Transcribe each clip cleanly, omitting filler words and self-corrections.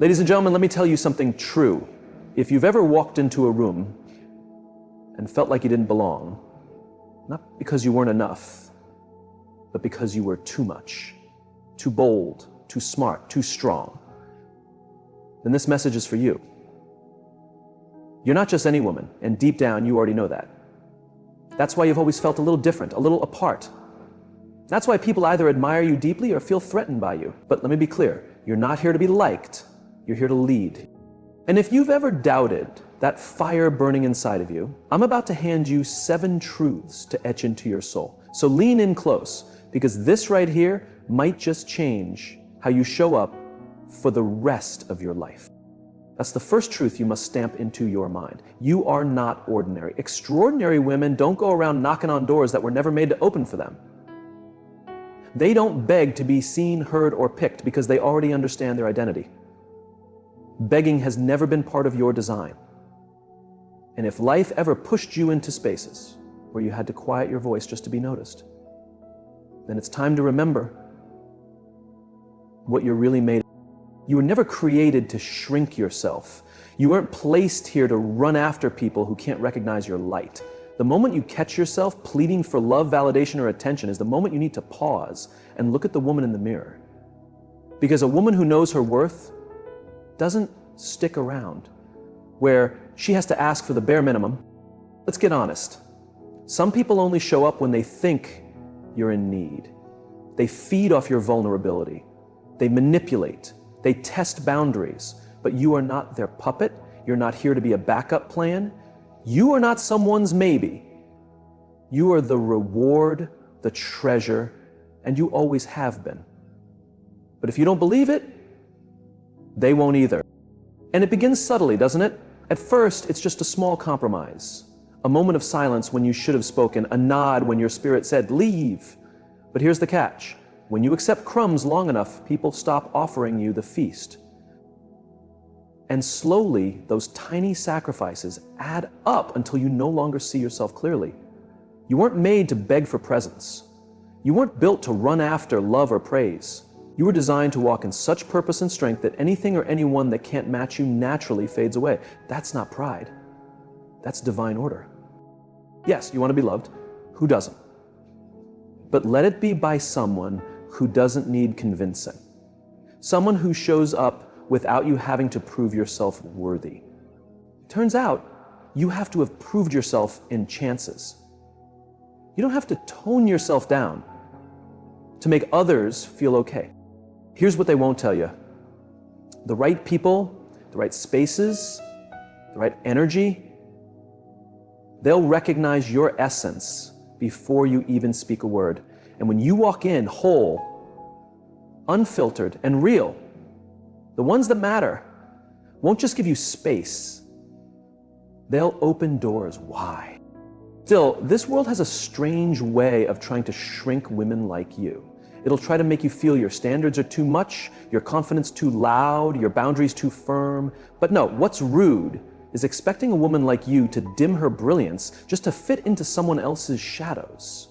Ladies and gentlemen, let me tell you something true. If you've ever walked into a room and felt like you didn't belong, not because you weren't enough, but because you were too much, too bold, too smart, too strong, then this message is for you. You're not just any woman, and deep down you already know that. That's why you've always felt a little different, a little apart. That's why people either admire you deeply or feel threatened by you. But let me be clear, you're not here to be liked, you're here to lead. And if you've ever doubted that fire burning inside of you, I'm about to hand you 7 truths to etch into your soul. So lean in close, because this right here might just change how you show up for the rest of your life. That's the first truth you must stamp into your mind. You are not ordinary. Extraordinary women don't go around knocking on doors that were never made to open for them. They don't beg to be seen, heard, or picked because they already understand their identity. Begging has never been part of your design. And if life ever pushed you into spaces where you had to quiet your voice just to be noticed, then it's time to remember what you're really made of. You were never created to shrink yourself. You weren't placed here to run after people who can't recognize your light. The moment you catch yourself pleading for love, validation, or attention is the moment you need to pause and look at the woman in the mirror. Because a woman who knows her worth doesn't stick around where she has to ask for the bare minimum. Let's get honest. Some people only show up when they think you're in need. They feed off your vulnerability. They manipulate. They test boundaries. But you are not their puppet. You're not here to be a backup plan. You are not someone's maybe. You are the reward, the treasure, and you always have been. But if you don't believe it, they won't either. And it begins subtly, doesn't it? At first, it's just a small compromise, a moment of silence when you should have spoken, a nod when your spirit said, leave. But here's the catch. When you accept crumbs long enough, people stop offering you the feast. And slowly, those tiny sacrifices add up until you no longer see yourself clearly. You weren't made to beg for presents. You weren't built to run after love or praise. You were designed to walk in such purpose and strength that anything or anyone that can't match you naturally fades away. That's not pride. That's divine order. Yes, you want to be loved. Who doesn't? But let it be by someone who doesn't need convincing. Someone who shows up without you having to prove yourself worthy. Turns out, you have to have proved yourself in chances. You don't have to tone yourself down to make others feel okay. Here's what they won't tell you. The right people, the right spaces, the right energy, they'll recognize your essence before you even speak a word. And when you walk in whole, unfiltered, and real, the ones that matter won't just give you space. They'll open doors wide. Still, this world has a strange way of trying to shrink women like you. It'll try to make you feel your standards are too much, your confidence too loud, your boundaries too firm. But no, what's rude is expecting a woman like you to dim her brilliance just to fit into someone else's shadows.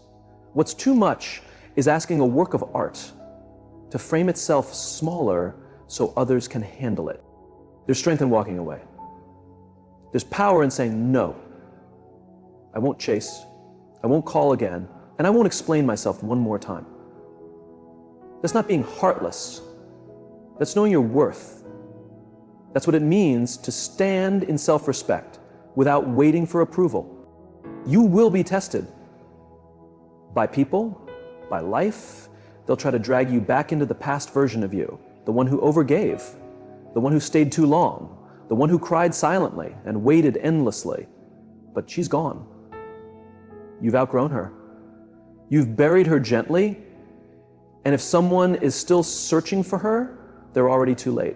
What's too much is asking a work of art to frame itself smaller so others can handle it. There's strength in walking away. There's power in saying, no, I won't chase, I won't call again, and I won't explain myself one more time. That's not being heartless. That's knowing your worth. That's what it means to stand in self-respect without waiting for approval. You will be tested by people, by life. They'll try to drag you back into the past version of you, the one who overgave, the one who stayed too long, the one who cried silently and waited endlessly. But she's gone. You've outgrown her. You've buried her gently, and if someone is still searching for her, they're already too late.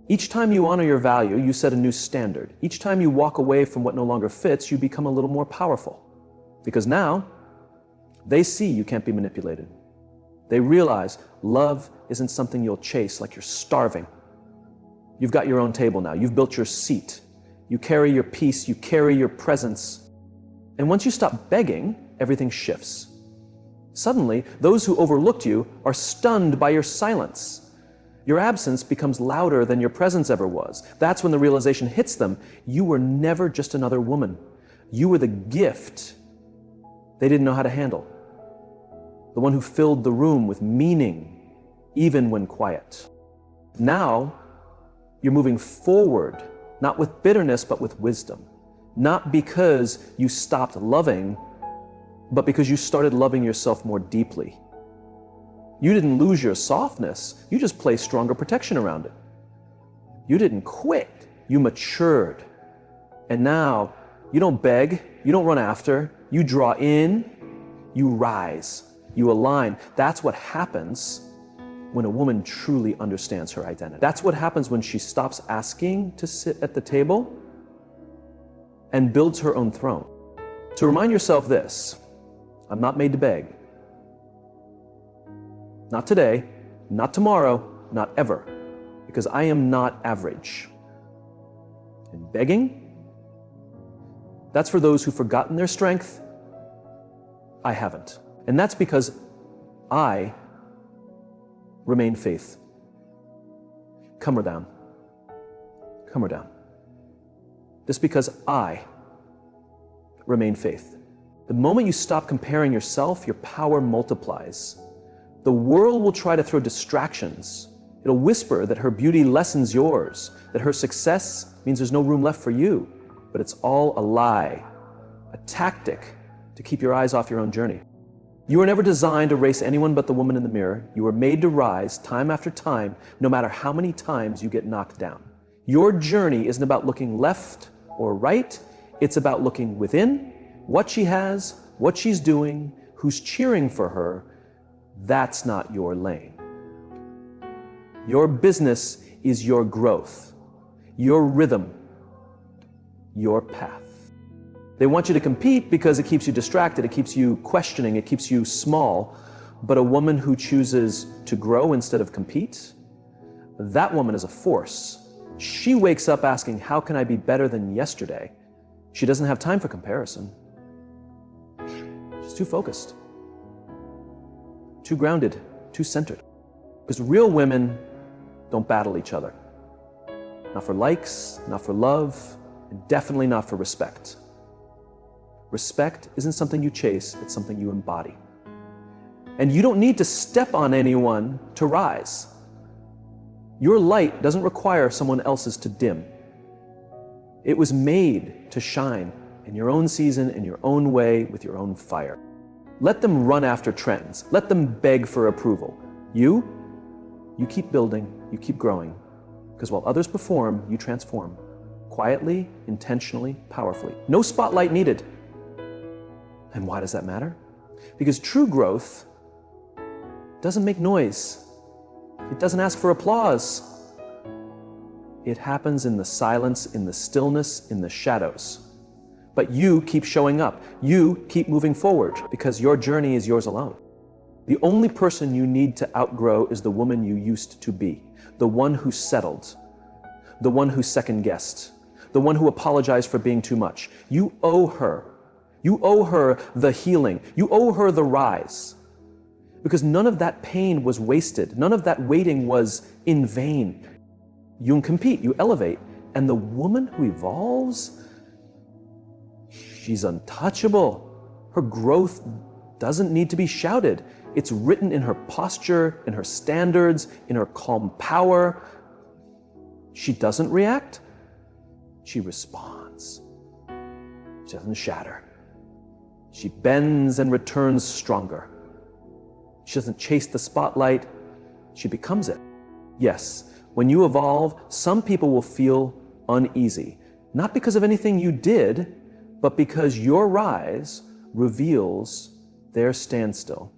Each time you honor your value, you set a new standard. Each time you walk away from what no longer fits, you become a little more powerful. Because now, they see you can't be manipulated. They realize love isn't something you'll chase like you're starving. You've got your own table now. You've built your seat. You carry your peace. You carry your presence. And once you stop begging, everything shifts. Suddenly, those who overlooked you are stunned by your silence. Your absence becomes louder than your presence ever was. That's when the realization hits them. You were never just another woman. You were the gift they didn't know how to handle. The one who filled the room with meaning, even when quiet. Now, you're moving forward, not with bitterness, but with wisdom. Not because you stopped loving, but because you started loving yourself more deeply. You didn't lose your softness, you just placed stronger protection around it. You didn't quit, you matured. And now, you don't beg, you don't run after, you draw in, you rise, you align. That's what happens when a woman truly understands her identity. That's what happens when she stops asking to sit at the table and builds her own throne. So remind yourself this: I'm not made to beg. Not today, not tomorrow, not ever, because I am not average. And begging, that's for those who've forgotten their strength. I haven't. And that's because I remain faith. Come her down. Come her down. Just because I remain faith. The moment you stop comparing yourself, your power multiplies. The world will try to throw distractions. It'll whisper that her beauty lessens yours, that her success means there's no room left for you. But it's all a lie, a tactic to keep your eyes off your own journey. You were never designed to race anyone but the woman in the mirror. You were made to rise time after time, no matter how many times you get knocked down. Your journey isn't about looking left or right. It's about looking within, what she has, what she's doing, who's cheering for her. That's not your lane. Your business is your growth, your rhythm, your path. They want you to compete because it keeps you distracted, it keeps you questioning, it keeps you small. But a woman who chooses to grow instead of compete, that woman is a force. She wakes up asking, how can I be better than yesterday? She doesn't have time for comparison. She's too focused, too grounded, too centered. Because real women don't battle each other. Not for likes, not for love, and definitely not for respect. Respect isn't something you chase, it's something you embody. And you don't need to step on anyone to rise. Your light doesn't require someone else's to dim. It was made to shine in your own season, in your own way, with your own fire. Let them run after trends. Let them beg for approval. You keep building, you keep growing. Because while others perform, you transform. Quietly, intentionally, powerfully. No spotlight needed. And why does that matter? Because true growth doesn't make noise. It doesn't ask for applause. It happens in the silence, in the stillness, in the shadows. But you keep showing up. You keep moving forward because your journey is yours alone. The only person you need to outgrow is the woman you used to be. The one who settled. The one who second-guessed. The one who apologized for being too much. You owe her. You owe her the healing. You owe her the rise. Because none of that pain was wasted. None of that waiting was in vain. You compete, you elevate. And the woman who evolves, she's untouchable. Her growth doesn't need to be shouted. It's written in her posture, in her standards, in her calm power. She doesn't react. She responds. She doesn't shatter. She bends and returns stronger. She doesn't chase the spotlight. She becomes it. Yes, when you evolve, some people will feel uneasy. Not because of anything you did, but because your rise reveals their standstill.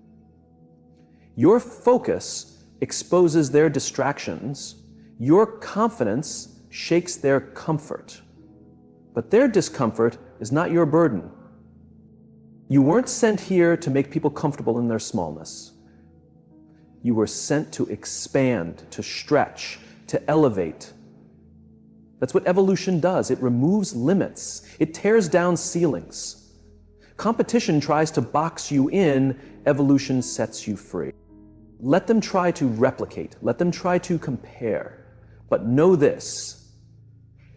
Your focus exposes their distractions. Your confidence shakes their comfort. But their discomfort is not your burden. You weren't sent here to make people comfortable in their smallness. You were sent to expand, to stretch, to elevate. That's what evolution does. It removes limits. It tears down ceilings. Competition tries to box you in. Evolution sets you free. Let them try to replicate. Let them try to compare. But know this,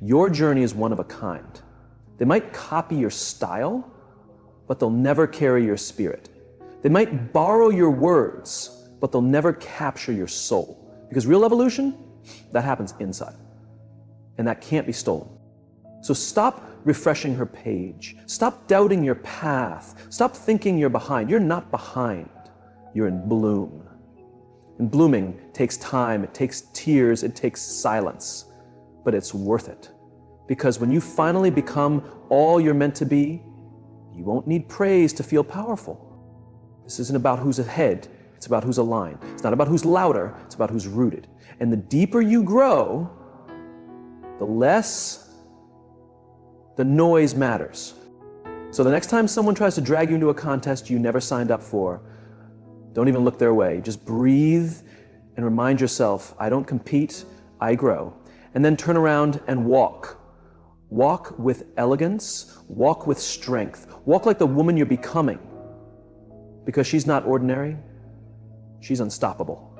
your journey is one of a kind. They might copy your style, but they'll never carry your spirit. They might borrow your words, but they'll never capture your soul. Because real evolution, that happens inside. And that can't be stolen. So stop refreshing her page. Stop doubting your path. Stop thinking you're behind. You're not behind. You're in bloom. And blooming takes time, it takes tears, it takes silence. But it's worth it. Because when you finally become all you're meant to be, you won't need praise to feel powerful. This isn't about who's ahead, it's about who's aligned. It's not about who's louder, it's about who's rooted. And the deeper you grow, the less the noise matters. So the next time someone tries to drag you into a contest you never signed up for, don't even look their way. Just breathe and remind yourself, I don't compete, I grow. And then turn around and walk. Walk with elegance, walk with strength. Walk like the woman you're becoming. Because she's not ordinary, she's unstoppable.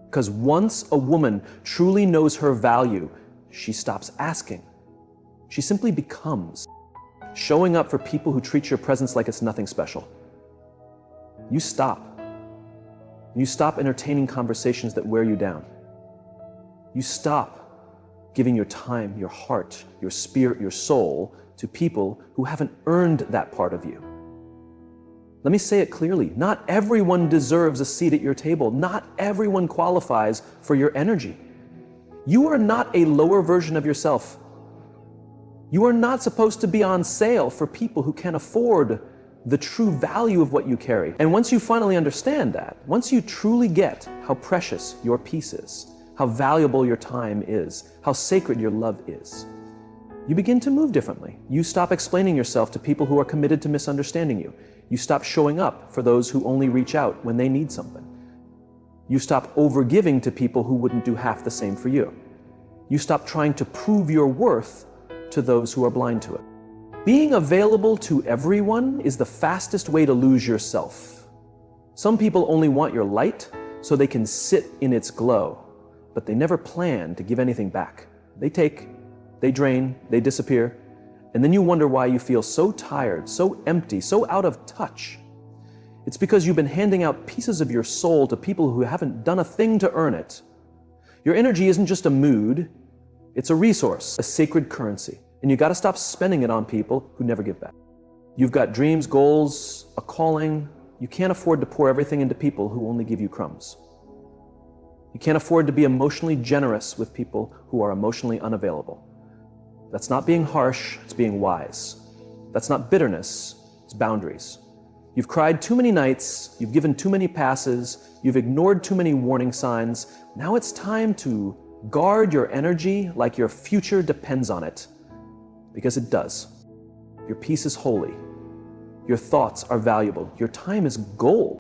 Because once a woman truly knows her value, she stops asking. She simply becomes, showing up for people who treat your presence like it's nothing special. You stop. You stop entertaining conversations that wear you down. You stop giving your time, your heart, your spirit, your soul to people who haven't earned that part of you. Let me say it clearly. Not everyone deserves a seat at your table. Not everyone qualifies for your energy. You are not a lower version of yourself. You are not supposed to be on sale for people who can't afford the true value of what you carry. And once you finally understand that, once you truly get how precious your peace is, how valuable your time is, how sacred your love is, you begin to move differently. You stop explaining yourself to people who are committed to misunderstanding you. You stop showing up for those who only reach out when they need something. You stop overgiving to people who wouldn't do half the same for you. You stop trying to prove your worth to those who are blind to it. Being available to everyone is the fastest way to lose yourself. Some people only want your light so they can sit in its glow, but they never plan to give anything back. They take, they drain, they disappear, and then you wonder why you feel so tired, so empty, so out of touch. It's because you've been handing out pieces of your soul to people who haven't done a thing to earn it. Your energy isn't just a mood, it's a resource, a sacred currency, and you gotta stop spending it on people who never give back. You've got dreams, goals, a calling. You can't afford to pour everything into people who only give you crumbs. You can't afford to be emotionally generous with people who are emotionally unavailable. That's not being harsh, it's being wise. That's not bitterness, it's boundaries. You've cried too many nights, you've given too many passes, you've ignored too many warning signs. Now it's time to guard your energy like your future depends on it. Because it does. Your peace is holy. Your thoughts are valuable. Your time is gold.